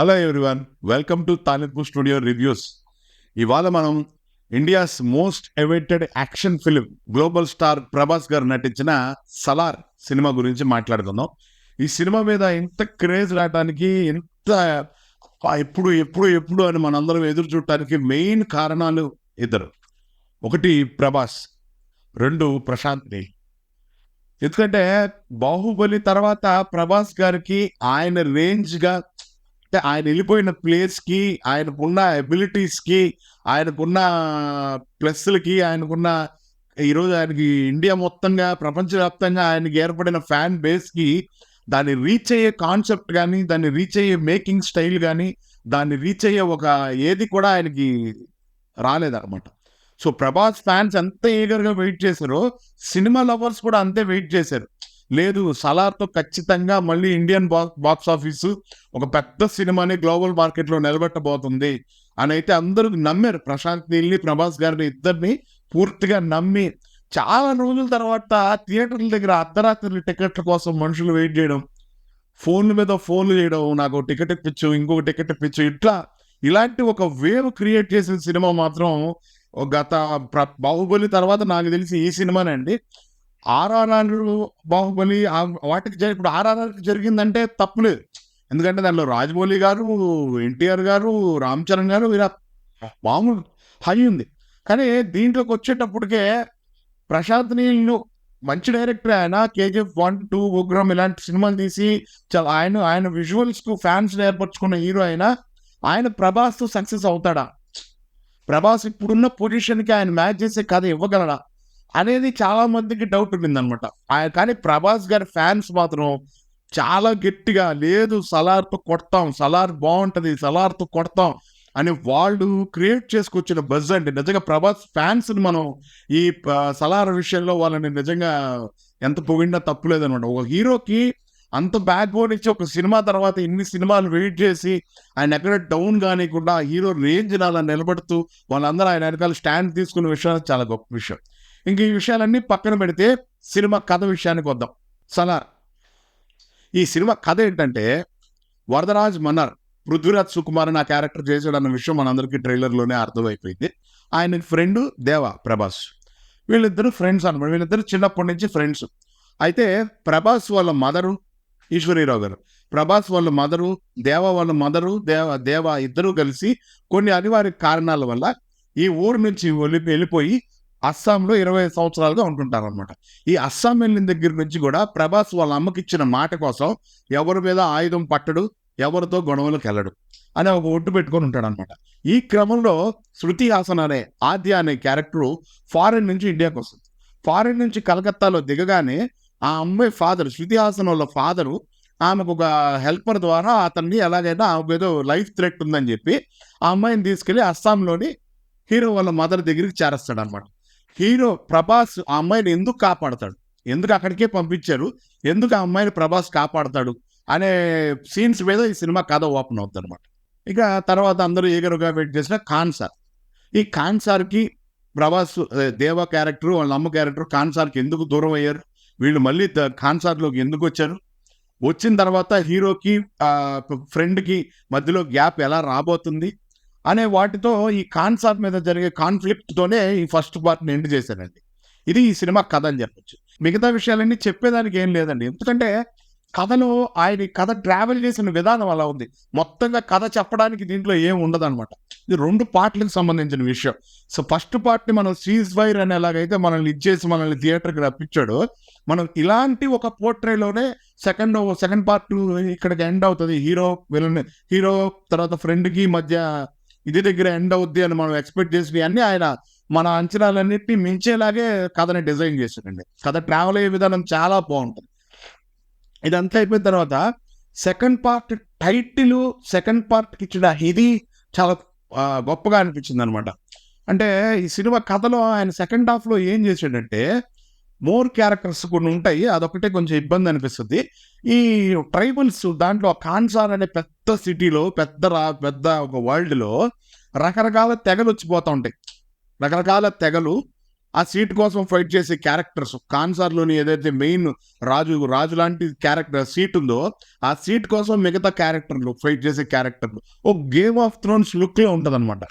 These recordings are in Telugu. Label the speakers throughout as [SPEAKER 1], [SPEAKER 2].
[SPEAKER 1] హలో ఎవ్రీవన్, వెల్కమ్ టు తాలింపు స్టూడియో రివ్యూస్. ఇవాళ మనం India's most awaited action film global star Prabhas గారు నటించిన సలార్ సినిమా గురించి మాట్లాడుకుందాం. ఈ సినిమా మీద ఎంత క్రేజ్ రావడానికి, ఎంత ఎప్పుడు ఎప్పుడు ఎప్పుడు అని మనందరం ఎదురు చూడటానికి మెయిన్ కారణాలు ఇద్దరు. ఒకటి ప్రభాస్, రెండు ప్రశాంత్ నీల్. ఎందుకంటే బాహుబలి తర్వాత ప్రభాస్ గారికి ఆయన రేంజ్గా, అంటే ఆయన వెళ్ళిపోయిన ప్లేస్కి, ఆయనకున్న ఎబిలిటీస్కి, ఆయనకున్న ప్లస్లకి, ఆయనకున్న ఈరోజు ఆయనకి ఇండియా మొత్తంగా ప్రపంచవ్యాప్తంగా ఆయనకి ఏర్పడిన ఫ్యాన్ బేస్కి దాన్ని రీచ్ అయ్యే కాన్సెప్ట్ కానీ, దాన్ని రీచ్ అయ్యే మేకింగ్ స్టైల్ కానీ, దాన్ని రీచ్ అయ్యే ఒక ఏది కూడా ఆయనకి రాలేదన్నమాట. సో ప్రభాస్ ఫ్యాన్స్ ఎంత ఈగర్గా వెయిట్ చేశారో సినిమా లవర్స్ కూడా అంతే వెయిట్ చేశారు. లేదు, సలార్తో ఖచ్చితంగా మళ్ళీ ఇండియన్ బాక్స్ ఆఫీసు ఒక పెద్ద సినిమాని గ్లోబల్ మార్కెట్లో నిలబెట్టబోతుంది అని అయితే అందరూ నమ్మారు. ప్రశాంత్ నీల్ని, ప్రభాస్ గారిని ఇద్దరిని పూర్తిగా నమ్మి చాలా రోజుల తర్వాత థియేటర్ల దగ్గర అర్ధరాత్రి టికెట్ల కోసం మనుషులు వెయిట్ చేయడం, ఫోన్ల మీద ఫోన్లు చేయడం, నాకు టికెట్ ఇప్పించు, ఇంకొక టికెట్ ఇప్పించు, ఇలాంటి ఒక వేవ్ క్రియేట్ చేసిన సినిమా మాత్రం గత బాహుబలి తర్వాత నాకు తెలిసి ఈ సినిమానే అండి. ఆర్ఆర్ఆర్, బాహుబలి వాటికి ఇప్పుడు ఆర్ఆర్ఆర్కి జరిగిందంటే తప్పులేదు. ఎందుకంటే దానిలో రాజమౌళి గారు, ఎన్టీఆర్ గారు, రామ్ చరణ్ గారు ఇలా మామూలు హై ఉంది. కానీ దీంట్లోకి వచ్చేటప్పటికే ప్రశాంత్ నీల్ మంచి డైరెక్టర్. ఆయన కేజీఎఫ్ 1, 2, ఉగ్రం ఇలాంటి సినిమాలు తీసి చాలా ఆయన విజువల్స్కు ఫ్యాన్స్ ఏర్పరచుకున్న హీరో. ఆయన ప్రభాస్తో సక్సెస్ అవుతాడా, ప్రభాస్ ఇప్పుడున్న పొజిషన్కి ఆయన మ్యాచ్ చేసే కథ ఇవ్వగలడా అనేది చాలా మందికి డౌట్ ఉండిందనమాట. కానీ ప్రభాస్ గారి ఫ్యాన్స్ మాత్రం చాలా గట్టిగా, లేదు సలార్తో కొడతాం, సలార్ బాగుంటుంది, సలార్తో కొడతాం అని వాళ్ళు క్రియేట్ చేసుకొచ్చిన బజ్ అండి. నిజంగా ప్రభాస్ ఫ్యాన్స్ని మనం ఈ సలార్ విషయంలో వాళ్ళని నిజంగా ఎంత పొగిడినా తప్పులేదనమాట. ఒక హీరోకి అంత బ్యాక్ బోన్ ఇచ్చి ఒక సినిమా తర్వాత ఇన్ని సినిమాలు వెయిట్ చేసి ఆయన ఎక్కడ డౌన్ కానికుండా హీరో రేంజ్ అలా నిలబడుతూ వాళ్ళందరూ ఆయన వెనకాల స్టాండ్ తీసుకున్న విషయాలు చాలా గొప్ప విషయం. ఇంక ఈ విషయాలన్నీ పక్కన పెడితే సినిమా కథ విషయానికి వద్దాం. సలార్ ఈ సినిమా కథ ఏంటంటే, వరదరాజ్ మన్నర్ పృథ్వీరాజ్ సుకుమార్ ఆ క్యారెక్టర్ చేసాడు అన్న విషయం మనందరికీ ట్రైలర్లోనే అర్థమైపోయింది. ఆయన ఫ్రెండ్ దేవా ప్రభాస్, వీళ్ళిద్దరు ఫ్రెండ్స్ అనమాట. వీళ్ళిద్దరు చిన్నప్పటి నుంచి ఫ్రెండ్స్. అయితే ప్రభాస్ వాళ్ళ మదరు ఈశ్వరీరావు గారు, ప్రభాస్ వాళ్ళ మదరు, దేవా వాళ్ళ మదరు, దేవా ఇద్దరూ కలిసి కొన్ని అనివార్య కారణాల వల్ల ఈ ఊరు నుంచి వెళ్ళిపోయి అస్సాంలో 20 సంవత్సరాలుగా ఉంటుంటారనమాట. ఈ అస్సాం వెళ్ళిన దగ్గర నుంచి కూడా ప్రభాస్ వాళ్ళ అమ్మకి ఇచ్చిన మాట కోసం ఎవరి మీద ఆయుధం పట్టడు, ఎవరితో గొడవలకు వెళ్ళడు అని ఒక ఒట్టు పెట్టుకొని ఉంటాడనమాట. ఈ క్రమంలో శృతి హాసన్ అనే ఆద్య అనే క్యారెక్టరు ఫారెన్ నుంచి ఇండియాకి వస్తుంది. ఫారెన్ నుంచి కలకత్తాలో దిగగానే ఆ అమ్మాయి ఫాదర్, శృతి హాసన్ వాళ్ళ ఫాదరు, ఆమెకు ఒక హెల్పర్ ద్వారా అతన్ని ఎలాగైనా ఆమెకు ఏదో లైఫ్ థ్రెట్ ఉందని చెప్పి ఆ అమ్మాయిని తీసుకెళ్లి అస్సాంలోని హీరో వాళ్ళ మదర్ దగ్గరికి చేరేస్తాడు అనమాట. హీరో ప్రభాస్ ఆ అమ్మాయిని ఎందుకు కాపాడతాడు, ఎందుకు అక్కడికే పంపించారు, ఎందుకు ఆ అమ్మాయిని ప్రభాస్ కాపాడతాడు అనే సీన్స్ మీద ఈ సినిమా కథ ఓపెన్ అవుతుంది అనమాట. ఇక తర్వాత అందరూ ఈగరుగా వెయిట్ చేసిన ఖాన్సార్. ఈ ఖాన్సార్కి ప్రభాస్, దేవా క్యారెక్టర్, వాళ్ళ అమ్మ క్యారెక్టర్ ఖాన్సార్కి ఎందుకు దూరం అయ్యారు, వీళ్ళు మళ్ళీ ఖాన్సార్లోకి ఎందుకు వచ్చారు, వచ్చిన తర్వాత హీరోకి ఫ్రెండ్కి మధ్యలో గ్యాప్ ఎలా రాబోతుంది అనే వాటితో ఈ కాన్సార్ మీద జరిగే కాన్ఫ్లిక్ట్తోనే ఈ ఫస్ట్ పార్ట్ని ఎండ్ చేశానండి. ఇది ఈ సినిమా కథ అని చెప్పచ్చు. మిగతా విషయాలన్నీ చెప్పేదానికి ఏం లేదండి. ఎందుకంటే కథలో ఆయన కథ ట్రావెల్ చేసిన విధానం అలా ఉంది. మొత్తంగా కథ చెప్పడానికి దీంట్లో ఏం ఉండదు అనమాట. ఇది 2 పార్ట్లకు సంబంధించిన విషయం. సో ఫస్ట్ పార్ట్ని మనం సీజ్ ఫైర్ అని ఎలాగైతే మనల్ని ఇచ్చేసి మనల్ని థియేటర్కి రప్పించాడో, మనం ఇలాంటి ఒక పోర్ట్రేలోనే సెకండ్ పార్ట్ ఇక్కడికి ఎండ్ అవుతుంది. హీరో తర్వాత ఫ్రెండ్కి మధ్య ఇది దగ్గర ఎండ్ అవుద్ది అని మనం ఎక్స్పెక్ట్ చేసి అన్నీ ఆయన మన అంచనాలన్నింటినీ మించేలాగే కథని డిజైన్ చేశాడండి. కథ ట్రావెల్ అయ్యే విధానం చాలా బాగుంటుంది. ఇదంతా అయిపోయిన తర్వాత సెకండ్ పార్ట్ టైటిల్, సెకండ్ పార్ట్కి ఇచ్చిన ఇది చాలా గొప్పగా అనిపించింది అనమాట. అంటే ఈ సినిమా కథలో ఆయన సెకండ్ హాఫ్లో ఏం చేశాడంటే, మోర్ క్యారెక్టర్స్ కొన్ని ఉంటాయి, అదొకటే కొంచెం ఇబ్బంది అనిపిస్తుంది. ఈ ట్రైబల్స్ దాంట్లో కాన్సార్ అనే పెద్ద సిటీలో, పెద్ద ఒక వరల్డ్లో రకరకాల తెగలు వచ్చిపోతూ ఉంటాయి. రకరకాల తెగలు ఆ సీట్ కోసం ఫైట్ చేసే క్యారెక్టర్స్, కాన్సార్లోని ఏదైతే మెయిన్ రాజు లాంటి క్యారెక్టర్ సీట్ ఉందో, ఆ సీట్ కోసం మిగతా క్యారెక్టర్లు ఫైట్ చేసే క్యారెక్టర్లు ఓ గేమ్ ఆఫ్ థ్రోన్స్ లుక్లో ఉంటుందన్నమాట.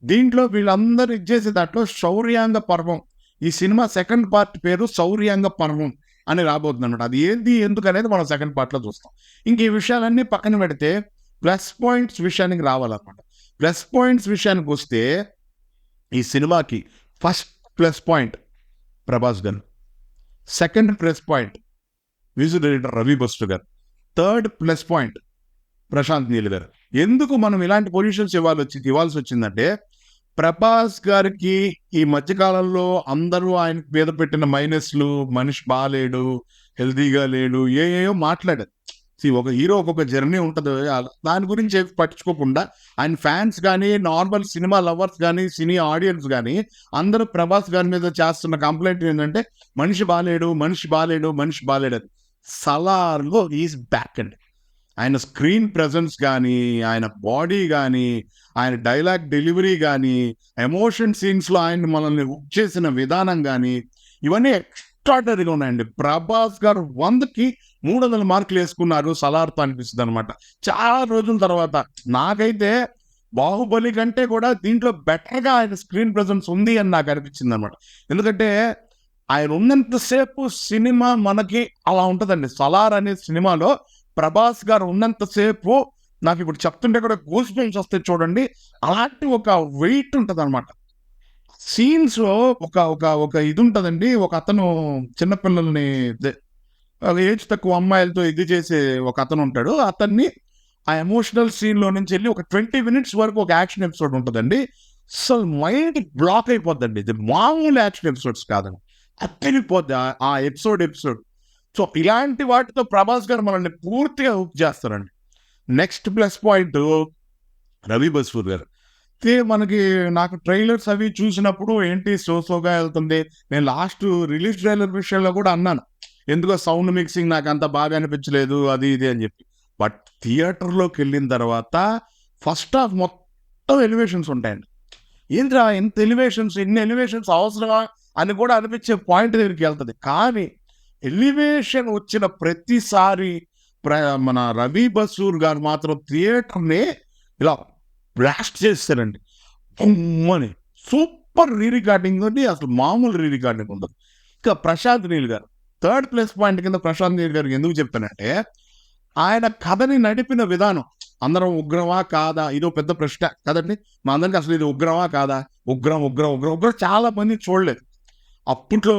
[SPEAKER 1] దీంట్లో వీళ్ళందరూ ఇచ్చేసే దాంట్లో శౌర్యాంగ పర్వం, ఈ సినిమా సెకండ్ పార్ట్ పేరు శౌర్యాంగ పర్వం అని రాబోతుంది అనమాట. అది ఏంది ఎందుకు అనేది మనం సెకండ్ పార్ట్లో చూస్తాం. ఇంక ఈ విషయాలన్నీ పక్కన పెడితే ప్లస్ పాయింట్స్ విషయానికి రావాలన్నమాట. ప్లస్ పాయింట్స్ విషయానికి వస్తే ఈ సినిమాకి ఫస్ట్ ప్లస్ పాయింట్ ప్రభాస్ గారు, second plus point music director Ravi బస్టు గారు, third plus point Prashanth Neel గారు. ఎందుకు మనం ఇలాంటి పొజిషన్స్ ఇవ్వాల్సి వచ్చిందంటే, ప్రభాస్ గారికి ఈ మధ్యకాలంలో అందరూ ఆయన మీద పెట్టిన మైనస్లు, మనిషి బాగాలేడు, హెల్తీగా లేడు, ఏయో మాట్లాడారు. ఒక హీరో ఒక్కొక్క జర్నీ ఉంటుంది, దాని గురించి పట్టించుకోకుండా ఆయన ఫ్యాన్స్ కానీ, నార్మల్ సినిమా లవర్స్ కానీ, సినీ ఆడియన్స్ కానీ అందరూ ప్రభాస్ గారి మీద చేస్తున్న కంప్లైంట్ ఏంటంటే మనిషి బాగాలేడు అని. సలార్లో ఈజ్ బ్యాక్ అండి. ఆయన స్క్రీన్ ప్రెజెన్స్ కానీ, ఆయన బాడీ కానీ, ఆయన డైలాగ్ డెలివరీ కానీ, ఎమోషన్ సీన్స్లో ఆయన మనల్ని హుక్ చేసిన విధానం కానీ, ఇవన్నీ ఎక్స్ట్రాడనరీగా ఉన్నాయండి. ప్రభాస్ గారు 100కి 300 మార్కులు వేసుకున్నారు సలార్తో అనిపిస్తుంది అనమాట. చాలా రోజుల తర్వాత నాకైతే బాహుబలి కంటే కూడా దీంట్లో బెటర్గా ఆయన స్క్రీన్ ప్రెజెన్స్ ఉంది అని నాకు అనిపించింది అనమాట. ఎందుకంటే ఆయన ఉన్నంతసేపు సినిమా మనకి అలా ఉంటుందండి. సలార్ అనే సినిమాలో ప్రభాస్ గారు ఉన్నంతసేపు నాకు ఇప్పుడు చెప్తుంటే కూడా గూస్ బంప్స్ వస్తాయి చూడండి, అలాంటి ఒక వెయిట్ ఉంటుంది అనమాట. సీన్స్ ఒక ఇది ఉంటుందండి. ఒక అతను చిన్నపిల్లల్ని, ఏజ్ తక్కువ అమ్మాయిలతో ఇది చేసే ఒక అతను ఉంటాడు. అతన్ని ఆ ఎమోషనల్ సీన్లో నుంచి వెళ్ళి ఒక 20 minutes వరకు ఒక యాక్షన్ ఎపిసోడ్ ఉంటుందండి. అసలు మైండ్ బ్లాక్ అయిపోద్దండి. ఇది మామూలు యాక్షన్ ఎపిసోడ్స్ కాదండి, అక్కడిపోద్ది ఆ ఎపిసోడ్. సో ఇలాంటి వాటితో ప్రభాస్ గారు మనల్ని పూర్తిగా హుక్ చేస్తారండి. నెక్స్ట్ ప్లస్ పాయింట్ రవి బస్పూర్ గారు. నాకు ట్రైలర్స్ అవి చూసినప్పుడు ఏంటి సోగా వెళ్తుంది. నేను లాస్ట్ రిలీజ్ ట్రైలర్ విషయంలో కూడా అన్నాను, ఎందుకో సౌండ్ మిక్సింగ్ నాకు అంత బాగా అనిపించలేదు అది ఇది అని చెప్పి. బట్ థియేటర్లోకి వెళ్ళిన తర్వాత ఫస్ట్ హాఫ్ మొత్తం ఎలివేషన్స్ ఉంటాయండి. ఏంద్రా ఇంత ఇన్ని ఎలివేషన్స్ అవసరమా అని కూడా అనిపించే పాయింట్ దగ్గరికి వెళ్తుంది. కానీ ఎలివేషన్ వచ్చిన ప్రతిసారి మన రవి బసూర్ గారు మాత్రం థియేటర్ని ఇలా బ్లాస్ట్ చేస్తారండి. అని సూపర్ రీ రికార్డింగ్ ఉంది, అసలు మామూలు రీ రికార్డింగ్ ఉండదు. ఇంకా ప్రశాంత్ నీల్ గారు, థర్డ్ ప్లస్ పాయింట్ కింద ప్రశాంత్ నీల్ గారికి ఎందుకు చెప్తానంటే, ఆయన కథని నడిపిన విధానం. అందరం ఉగ్రమా కాదా ఇదో పెద్ద ప్రశ్న కదండి మా అందరికి. అసలు ఇది ఉగ్రమా కాదా, ఉగ్రం చాలా మంది చూడలేదు. అప్పట్లో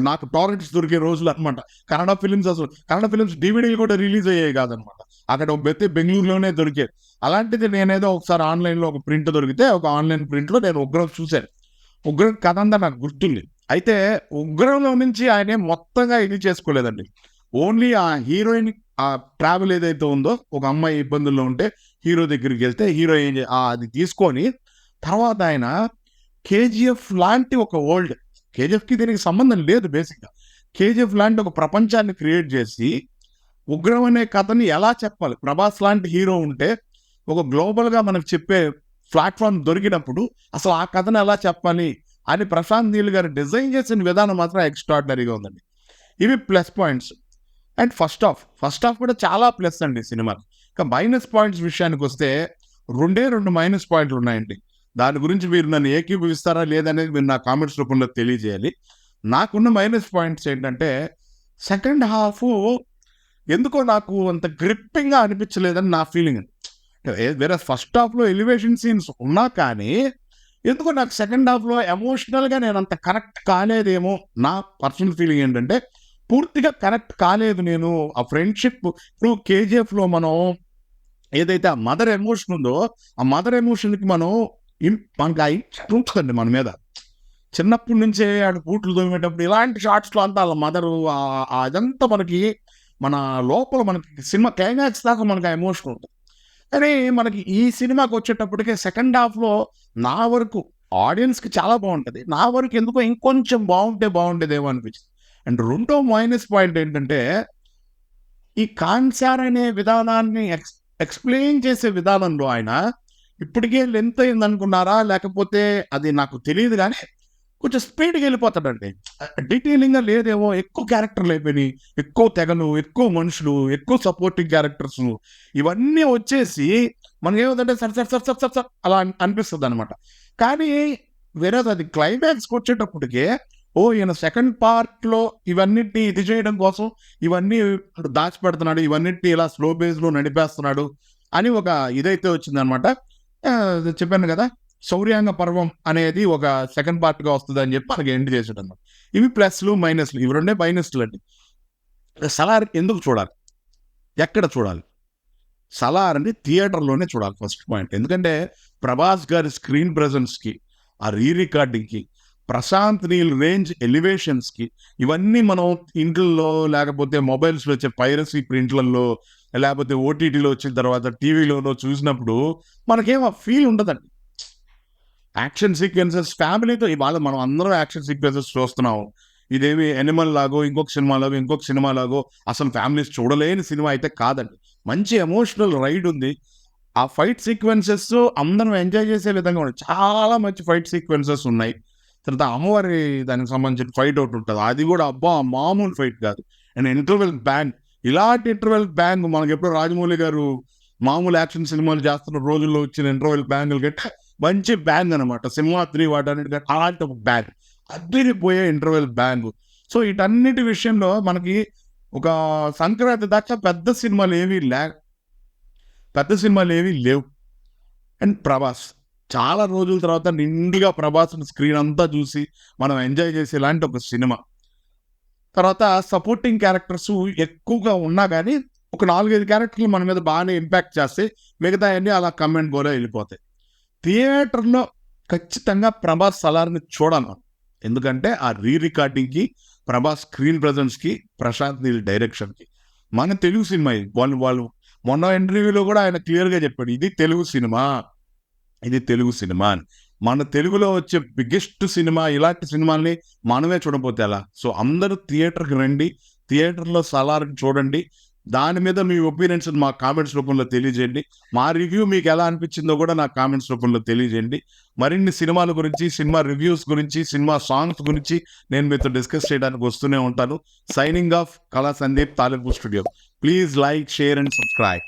[SPEAKER 1] నాకు టారెంట్స్ దొరికే రోజులు అనమాట. కన్నడ ఫిలిమ్స్ డివిడీలు కూడా రిలీజ్ అయ్యాయి కాదనమాట. అక్కడ ఒక బెంగళూరులోనే దొరికేది. అలాంటిది నేనేదో ఒకసారి ఆన్లైన్లో ఒక ప్రింట్ దొరికితే ఒక ఆన్లైన్ ప్రింట్లో నేను ఉగ్రం చూశాను. ఉగ్రం కథ అంతా నాకు గుర్తుంది. అయితే ఉగ్రంలో నుంచి ఆయనే మొత్తంగా ఇది చేసుకోలేదండి. ఓన్లీ ఆ హీరోయిన్ ఆ ట్రావెల్ ఏదైతే ఉందో, ఒక అమ్మాయి ఇబ్బందుల్లో ఉంటే హీరో దగ్గరికి వెళ్తే హీరో అది తీసుకొని తర్వాత ఆయన కేజీఎఫ్ లాంటి ఒక వరల్డ్, కేజీఎఫ్కి దీనికి సంబంధం లేదు బేసిక్గా, కేజీఎఫ్ లాంటి ఒక ప్రపంచాన్ని క్రియేట్ చేసి ఉగ్రం అనే కథని ఎలా చెప్పాలి, ప్రభాస్ లాంటి హీరో ఉంటే ఒక గ్లోబల్గా మనకు చెప్పే ప్లాట్ఫామ్ దొరికినప్పుడు అసలు ఆ కథను ఎలా చెప్పాలి అని ప్రశాంత్ నీల్ గారు డిజైన్ చేసిన విధానం మాత్రం ఎక్స్ట్రాడినరీగా ఉందండి. ఇవి plus points. And first half కూడా చాలా ప్లస్ అండి సినిమాకి. ఇంకా మైనస్ పాయింట్స్ విషయానికి వస్తే 2 మైనస్ పాయింట్లు ఉన్నాయండి. దాని గురించి మీరు నన్ను ఏకీభవిస్తారా లేదనేది మీరు నా కామెంట్స్ రూపంలో తెలియజేయాలి. నాకున్న మైనస్ పాయింట్స్ ఏంటంటే, సెకండ్ హాఫ్ ఎందుకో నాకు అంత గ్రిప్పింగ్గా అనిపించలేదని నా ఫీలింగ్. వేరే ఫస్ట్ హాఫ్లో ఎలివేషన్ సీన్స్ ఉన్నా కానీ ఎందుకో నాకు సెకండ్ హాఫ్లో ఎమోషనల్గా నేను అంత కనెక్ట్ కాలేదేమో. నా పర్సనల్ ఫీలింగ్ ఏంటంటే పూర్తిగా కనెక్ట్ కాలేదు నేను. ఆ ఫ్రెండ్షిప్ ఇప్పుడు కేజీఎఫ్లో మనం ఏదైతే ఆ మదర్ ఎమోషన్ ఉందో, ఆ మదర్ ఎమోషన్కి మనకి ఉంటుందండి మన మీద. చిన్నప్పటి నుంచే ఆడ బూట్లు తోమేటప్పుడు ఇలాంటి షార్ట్స్లో అంతా వాళ్ళ మదరు అదంతా మనకి మన లోపల మనకి సినిమా క్లైమాక్స్ దాకా మనకి ఆ ఎమోషన్ ఉంటుంది. కానీ మనకి ఈ సినిమాకి వచ్చేటప్పటికే సెకండ్ హాఫ్లో నా వరకు ఆడియన్స్కి చాలా బాగుంటుంది, నా వరకు ఎందుకో ఇంకొంచెం బాగుండేదేమో అనిపించింది. అండ్ రెండో మైనస్ పాయింట్ ఏంటంటే, ఈ కాన్సార్ అనే విధానాన్ని ఎక్స్ప్లెయిన్ చేసే విధానంలో ఆయన ఇప్పటికే లెంత్ అయింది అనుకున్నారా లేకపోతే అది నాకు తెలియదు, కానీ కొంచెం స్పీడ్గా వెళ్ళిపోతాడండి. డీటెయిలింగ్గా లేదేమో, ఎక్కువ క్యారెక్టర్లు అయిపోయినాయి, ఎక్కువ తెగలు, ఎక్కువ మనుషులు, ఎక్కువ సపోర్టింగ్ క్యారెక్టర్స్, ఇవన్నీ వచ్చేసి మనకేమవుతుందంటే sir sir sir sir sir sir అలా అనిపిస్తుంది అనమాట. కానీ వేరే అది క్లైమాక్స్కి వచ్చేటప్పటికే ఈయన సెకండ్ పార్ట్లో ఇవన్నిటిని ఇది చేయడం కోసం ఇవన్నీ దాచిపెడుతున్నాడు, ఇవన్నిటిని ఇలా స్లో బేస్లో నడిపేస్తున్నాడు అని ఒక ఇదైతే వచ్చిందనమాట. చెప్పాను కదా, శౌర్యాంగ పర్వం అనేది ఒక సెకండ్ పార్ట్గా వస్తుంది అని చెప్పి మనకి ఎండ్ చేసాడు అనమాట. ఇవి ప్లస్లు మైనస్లు, ఇవి రెండే మైనస్లు అండి. సలార్ ఎందుకు చూడాలి, ఎక్కడ చూడాలి? సలార్ అని థియేటర్లోనే చూడాలి ఫస్ట్ పాయింట్. ఎందుకంటే ప్రభాస్ గారి స్క్రీన్ ప్రెజెన్స్కి, ఆ రికార్డింగ్కి, ప్రశాంత్ నీల్ రేంజ్ ఎలివేషన్స్కి, ఇవన్నీ మనం ఇంట్లో లేకపోతే మొబైల్స్లో వచ్చే పైరసీ ప్రింట్లలో లేకపోతే ఓటీటీలో వచ్చిన తర్వాత టీవీలోనో చూసినప్పుడు మనకేం ఆ ఫీల్ ఉండదండి. యాక్షన్ సీక్వెన్సెస్ ఫ్యామిలీతో ఇవాళ మనం అందరం యాక్షన్ సీక్వెన్సెస్ చూస్తున్నాం. ఇదేమి ఎనిమల్ లాగో ఇంకొక సినిమా లాగో అసలు ఫ్యామిలీస్ చూడలేని సినిమా అయితే కాదండి. మంచి ఎమోషనల్ రైడ్ ఉంది. ఆ ఫైట్ సీక్వెన్సెస్ అందరం ఎంజాయ్ చేసే విధంగా ఉన్నాయి. చాలా మంచి ఫైట్ సీక్వెన్సెస్ ఉన్నాయి. తర్వాత అమ్మవారి దానికి సంబంధించిన ఫైట్ ఒకటి ఉంటుంది, అది కూడా అబ్బా మామూలు ఫైట్ కాదు. అండ్ ఇంటర్వెల్ బ్యాంగ్, ఇలాంటి ఇంటర్వెల్ బ్యాంగ్ మనకి ఎప్పుడు రాజమౌళి గారు మామూలు యాక్షన్ సినిమాలు చేస్తున్న రోజుల్లో వచ్చిన ఇంటర్వెల్ బ్యాంగులు గట్రా మంచి బ్యాంగ్ అనమాట. సింహాద్రి వాటన్నిటి అలాంటి ఒక బ్యాంగ్, అద్దరిపోయే ఇంటర్వెల్ బ్యాంగ్. సో వీటన్నిటి విషయంలో మనకి ఒక సంక్రాంతి దాకా పెద్ద సినిమాలు ఏవి లేవు. అండ్ ప్రభాస్ చాలా రోజుల తర్వాత నిండుగా ప్రభాస్ స్క్రీన్ అంతా చూసి మనం ఎంజాయ్ చేసే ఇలాంటి ఒక సినిమా. తర్వాత సపోర్టింగ్ క్యారెక్టర్స్ ఎక్కువగా ఉన్నా కానీ ఒక 4-5 క్యారెక్టర్లు మన మీద బాగానే ఇంపాక్ట్ చేస్తే మిగతా అన్నీ అలా కమెంట్ గోలో వెళ్ళిపోతాయి. థియేటర్లో ఖచ్చితంగా ప్రభాస్ సలార్ని చూడాలి. ఎందుకంటే ఆ రికార్డింగ్కి, ప్రభాస్ స్క్రీన్ ప్రజెన్స్కి, ప్రశాంత్ నీల్ డైరెక్షన్కి, మన తెలుగు సినిమా వాళ్ళు మొన్న ఇంటర్వ్యూలో కూడా ఆయన క్లియర్గా చెప్పాడు, ఇది తెలుగు సినిమా అని. మన తెలుగులో వచ్చే బిగ్గెస్ట్ సినిమా, ఇలాంటి సినిమాల్ని మనమే చూడకపోతే ఎలా? సో అందరూ థియేటర్కి రండి, థియేటర్లో సలార్ని చూడండి. దాని మీద మీ ఒపీనియన్స్ మా కామెంట్స్ రూపంలో తెలియజేయండి. మా రివ్యూ మీకు ఎలా అనిపించిందో కూడా నా కామెంట్స్ రూపంలో తెలియజేయండి. మరిన్ని సినిమాల గురించి, సినిమా రివ్యూస్ గురించి, సినిమా సాంగ్స్ గురించి నేను మీతో డిస్కస్ చేయడానికి వస్తూనే ఉంటాను. సైనింగ్ ఆఫ్, కళా సందీప్, తాలింపు studio. Please like, share and subscribe.